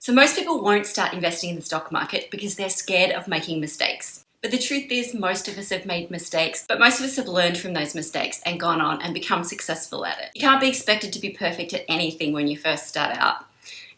So most people won't start investing in the stock market because they're scared of making mistakes. But the truth is, most of us have made mistakes, but most of us have learned from those mistakes and gone on and become successful at it. You can't be expected to be perfect at anything when you first start out.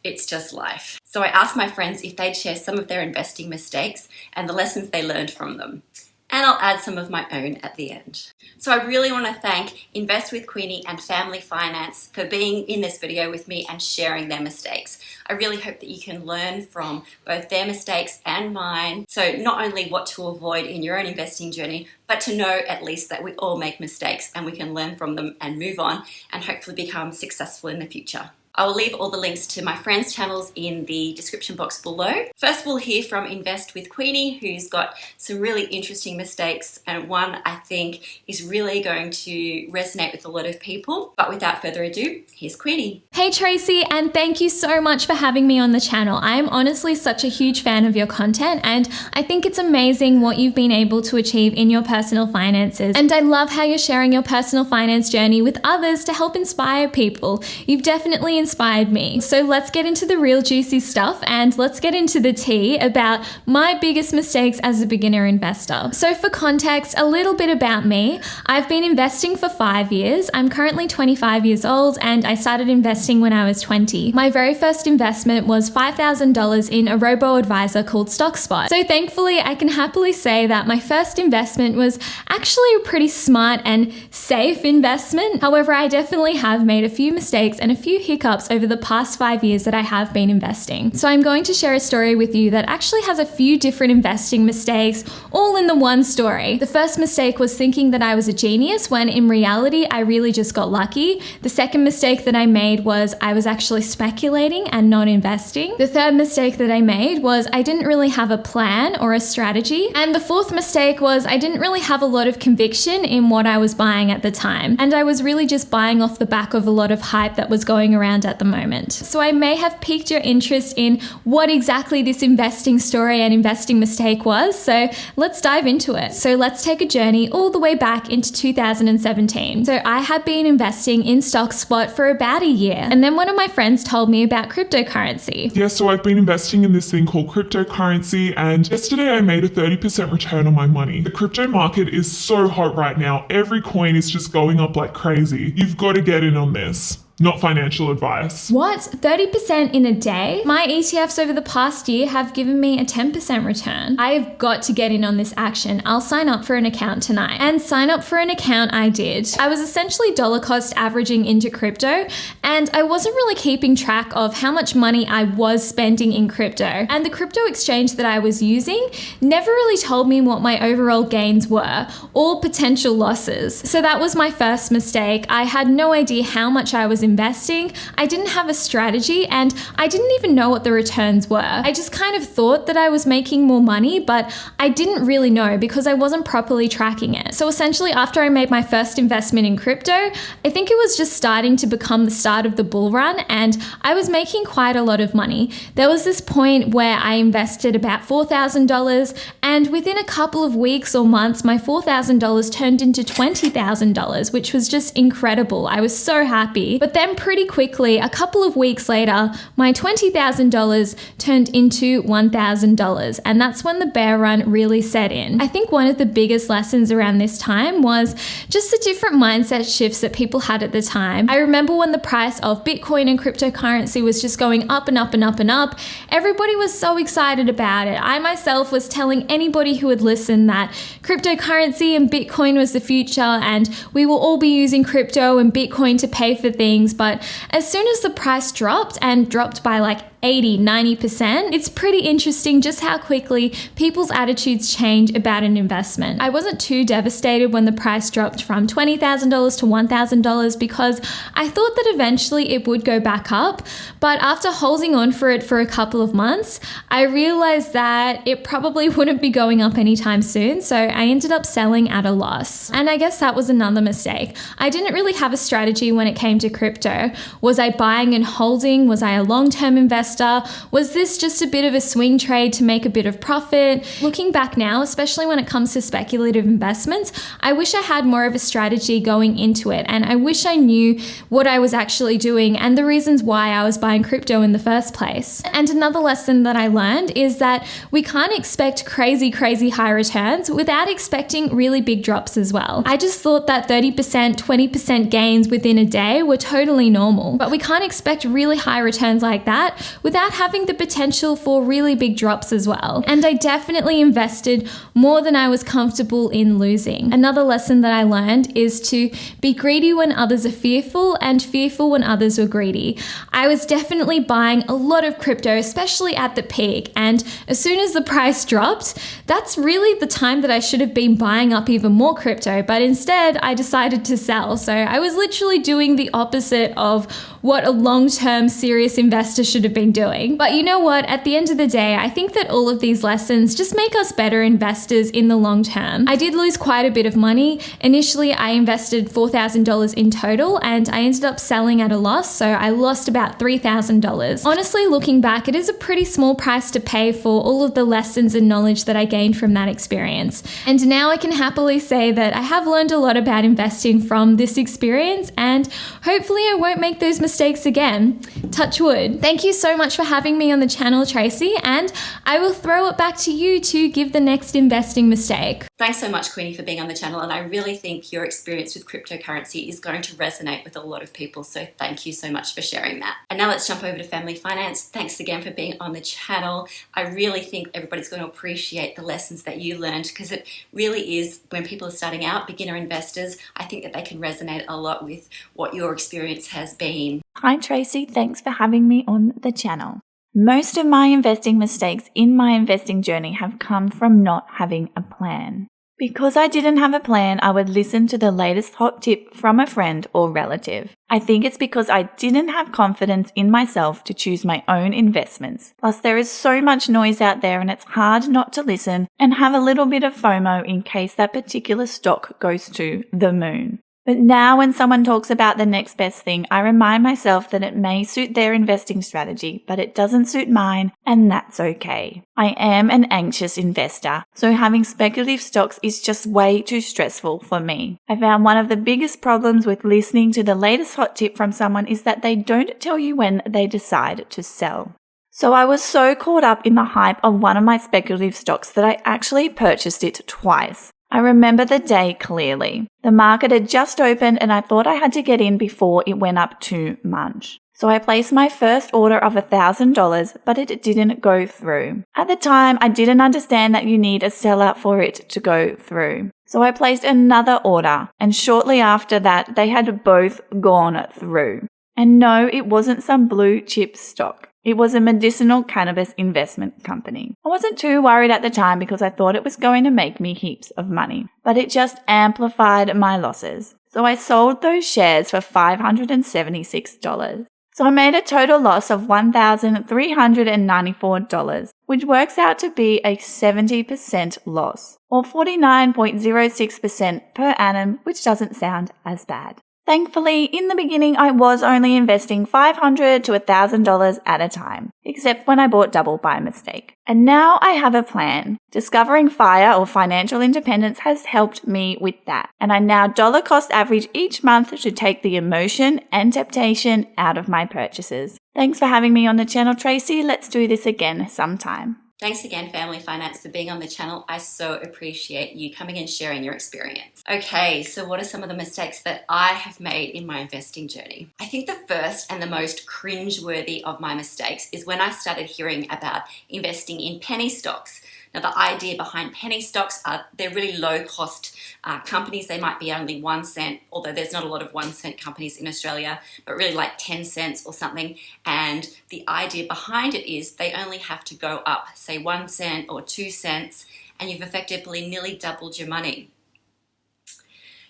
It's just life. So I asked my friends if they'd share some of their investing mistakes and the lessons they learned from them. And I'll add some of my own at the end. So I really want to thank Invest with Queenie and Family Finance for being in this video with me and sharing their mistakes. I really hope that you can learn from both their mistakes and mine. So not only what to avoid in your own investing journey, but to know at least that we all make mistakes and we can learn from them and move on and hopefully become successful in the future. I will leave all the links to my friends' channels in the description box below. First, we'll hear from Invest with Queenie, who's got some really interesting mistakes, and one I think is really going to resonate with a lot of people. But without further ado, here's Queenie. Hey Tracy, and thank you so much for having me on the channel. I am honestly such a huge fan of your content, and I think it's amazing what you've been able to achieve in your personal finances. And I love how you're sharing your personal finance journey with others to help inspire people. You've definitely inspired me. So let's get into the real juicy stuff and let's get into the tea about my biggest mistakes as a beginner investor. So for context, a little bit about me. I've been investing for 5 years. I'm currently 25 years old and I started investing when I was 20. My very first investment was $5,000 in a robo-advisor called StockSpot. So thankfully, I can happily say that my first investment was actually a pretty smart and safe investment. However, I definitely have made a few mistakes and a few hiccups over the past 5 years that I have been investing. So I'm going to share a story with you that actually has a few different investing mistakes all in the one story. The first mistake was thinking that I was a genius when in reality I really just got lucky. The second mistake that I made was I was actually speculating and not investing. The third mistake that I made was I didn't really have a plan or a strategy. And the fourth mistake was I didn't really have a lot of conviction in what I was buying at the time. And I was really just buying off the back of a lot of hype that was going around at the moment. So I may have piqued your interest in what exactly this investing story and investing mistake was. So let's dive into it. So let's take a journey all the way back into 2017. So I had been investing in StockSpot for about a year. And then one of my friends told me about cryptocurrency. Yeah, so I've been investing in this thing called cryptocurrency, and yesterday I made a 30% return on my money. The crypto market is so hot right now. Every coin is just going up like crazy. You've got to get in on this. Not financial advice. What? 30% in a day? My ETFs over the past year have given me a 10% return. I've got to get in on this action. I'll sign up for an account tonight. And sign up for an account I did. I was essentially dollar cost averaging into crypto, and I wasn't really keeping track of how much money I was spending in crypto. And the crypto exchange that I was using never really told me what my overall gains were or potential losses. So that was my first mistake. I had no idea how much I was investing. I didn't have a strategy and I didn't even know what the returns were. I just kind of thought that I was making more money, but I didn't really know because I wasn't properly tracking it. So essentially, after I made my first investment in crypto, I think it was just starting to become the start of the bull run and I was making quite a lot of money. There was this point where I invested about $4,000 and within a couple of weeks or months, my $4,000 turned into $20,000, which was just incredible. I was so happy. But then pretty quickly, a couple of weeks later, my $20,000 turned into $1,000. And that's when the bear run really set in. I think one of the biggest lessons around this time was just the different mindset shifts that people had at the time. I remember when the price of Bitcoin and cryptocurrency was just going up and up and up and up, everybody was so excited about it. I myself was telling anybody who would listen that cryptocurrency and Bitcoin was the future and we will all be using crypto and Bitcoin to pay for things. But as soon as the price dropped and dropped by like 80-90%, it's pretty interesting just how quickly people's attitudes change about an investment. I wasn't too devastated when the price dropped from $20,000 to $1,000 because I thought that eventually it would go back up. But after holding on for it for a couple of months, I realized that it probably wouldn't be going up anytime soon. So I ended up selling at a loss. And I guess that was another mistake. I didn't really have a strategy when it came to crypto. Was I buying and holding? Was I a long-term investor? investor? Was this just a bit of a swing trade to make a bit of profit? Looking back now, especially when it comes to speculative investments, I wish I had more of a strategy going into it, and I wish I knew what I was actually doing and the reasons why I was buying crypto in the first place. And another lesson that I learned is that we can't expect crazy high returns without expecting really big drops as well. I just thought that 30%, 20% gains within a day were totally normal, but we can't expect really high returns like that without having the potential for really big drops as well. And I definitely invested more than I was comfortable in losing. Another lesson that I learned is to be greedy when others are fearful and fearful when others were greedy. I was definitely buying a lot of crypto, especially at the peak, and as soon as the price dropped, that's really the time that I should have been buying up even more crypto, but instead I decided to sell. So I was literally doing the opposite of what a long-term serious investor should have been doing. But you know what? At the end of the day, I think that all of these lessons just make us better investors in the long term. I did lose quite a bit of money. Initially, I invested $4,000 in total and I ended up selling at a loss, so I lost about $3,000. Honestly, looking back, it is a pretty small price to pay for all of the lessons and knowledge that I gained from that experience. And now I can happily say that I have learned a lot about investing from this experience, and hopefully I won't make those mistakes again. Touch wood. Thank you so much for having me on the channel, Tracey, and I will throw it back to you to give the next investing mistake. Thanks so much, Queenie, for being on the channel, and I really think your experience with cryptocurrency is going to resonate with a lot of people, so thank you so much for sharing that. And now let's jump over to family finance. Thanks again for being on the channel. I really think everybody's going to appreciate the lessons that you learned, because it really is, when people are starting out, beginner investors, I think that they can resonate a lot with what your experience has been. Hi Tracey, thanks for having me on the channel. Most of my investing mistakes in my investing journey have come from not having a plan. Because I didn't have a plan, I would listen to the latest hot tip from a friend or relative. I think it's because I didn't have confidence in myself to choose my own investments. Plus, there is so much noise out there and it's hard not to listen and have a little bit of FOMO in case that particular stock goes to the moon. But now when someone talks about the next best thing, I remind myself that it may suit their investing strategy, but it doesn't suit mine, and that's okay. I am an anxious investor, so having speculative stocks is just way too stressful for me. I found one of the biggest problems with listening to the latest hot tip from someone is that they don't tell you when they decide to sell. So I was so caught up in the hype of one of my speculative stocks that I actually purchased it twice. I remember the day clearly. The market had just opened and I thought I had to get in before it went up too much. So I placed my first order of $1,000, but it didn't go through. At the time, I didn't understand that you need a seller for it to go through. So I placed another order, and shortly after that, they had both gone through. And no, it wasn't some blue chip stock. It was a medicinal cannabis investment company. I wasn't too worried at the time because I thought it was going to make me heaps of money, but it just amplified my losses. So I sold those shares for $576. So I made a total loss of $1,394, which works out to be a 70% loss, or 49.06% per annum, which doesn't sound as bad. Thankfully, in the beginning, I was only investing $500 to $1,000 at a time, except when I bought double by mistake. And now I have a plan. Discovering FIRE or financial independence has helped me with that. And I now dollar cost average each month to take the emotion and temptation out of my purchases. Thanks for having me on the channel, Tracey. Let's do this again sometime. Thanks again, Family Finance, for being on the channel. I so appreciate you coming and sharing your experience. Okay, so what are some of the mistakes that I have made in my investing journey? I think the first and the most cringe-worthy of my mistakes is when I started hearing about investing in penny stocks. Now, the idea behind penny stocks are they're really low-cost companies. They might be only 1 cent, although there's not a lot of 1 cent companies in Australia, but really like 10 cents or something. And the idea behind it is they only have to go up, say 1 cent or 2 cents, and you've effectively nearly doubled your money.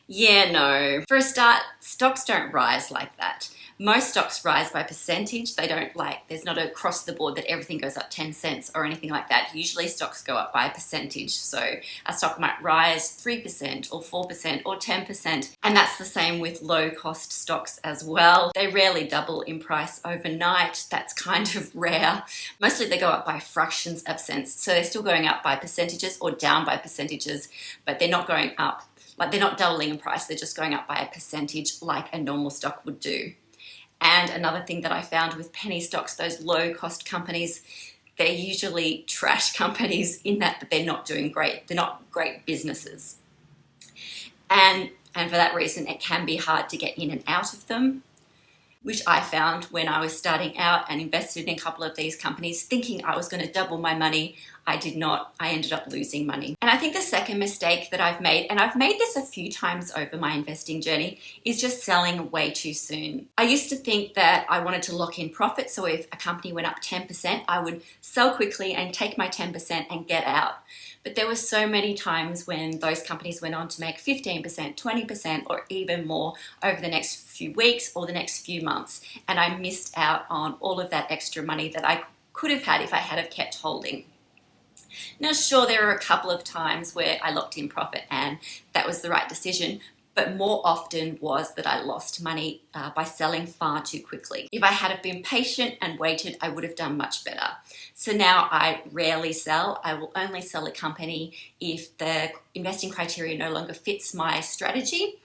Yeah, no. For a start, stocks don't rise like that. Most stocks rise by percentage. They don't there's not across the board that everything goes up 10 cents or anything like that. Usually stocks go up by a percentage. So a stock might rise 3% or 4% or 10%. And that's the same with low cost stocks as well. They rarely double in price overnight. That's kind of rare. Mostly they go up by fractions of cents. So they're still going up by percentages or down by percentages, but they're not going up, they're not doubling in price. They're just going up by a percentage like a normal stock would do. And another thing that I found with penny stocks, those low cost companies, they're usually trash companies in that they're not doing great. They're not great businesses. And for that reason, it can be hard to get in and out of them, which I found when I was starting out and invested in a couple of these companies thinking I was going to double my money. I did not. I ended up losing money. And I think the second mistake that I've made, and I've made this a few times over my investing journey, is just selling way too soon. I used to think that I wanted to lock in profit. So if a company went up 10%, I would sell quickly and take my 10% and get out. But there were so many times when those companies went on to make 15%, 20%, or even more over the next few weeks or the next few months. And I missed out on all of that extra money that I could have had if I had have kept holding. Now, sure, there are a couple of times where I locked in profit and that was the right decision, but more often was that I lost money by selling far too quickly. If I had have been patient and waited, I would have done much better. So now I rarely sell. I will only sell a company if the investing criteria no longer fits my strategy.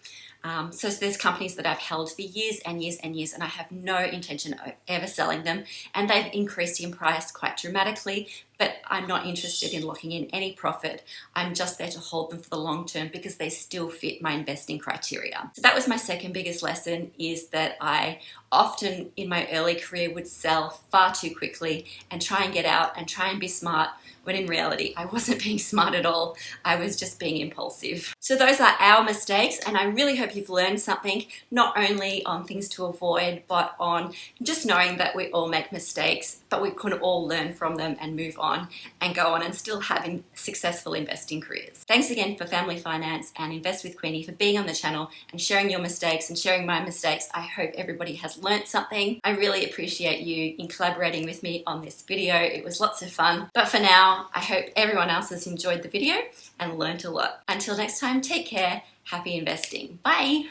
So there's companies that I've held for years and years and years, and I have no intention of ever selling them. And they've increased in price quite dramatically, but I'm not interested in locking in any profit. I'm just there to hold them for the long term because they still fit my investing criteria. So that was my second biggest lesson, is that I often in my early career would sell far too quickly and try and get out and try and be smart, when in reality, I wasn't being smart at all. I was just being impulsive. So those are our mistakes, and I really hope you've learned something, not only on things to avoid, but on just knowing that we all make mistakes, but we can all learn from them and move on and go on and still having successful investing careers. Thanks again for Family Finance and Invest with Queenie for being on the channel and sharing your mistakes and sharing my mistakes. I hope everybody has learned something. I really appreciate you in collaborating with me on this video. It was lots of fun. But for now, I hope everyone else has enjoyed the video and learned a lot. Until next time, take care. Happy investing. Bye.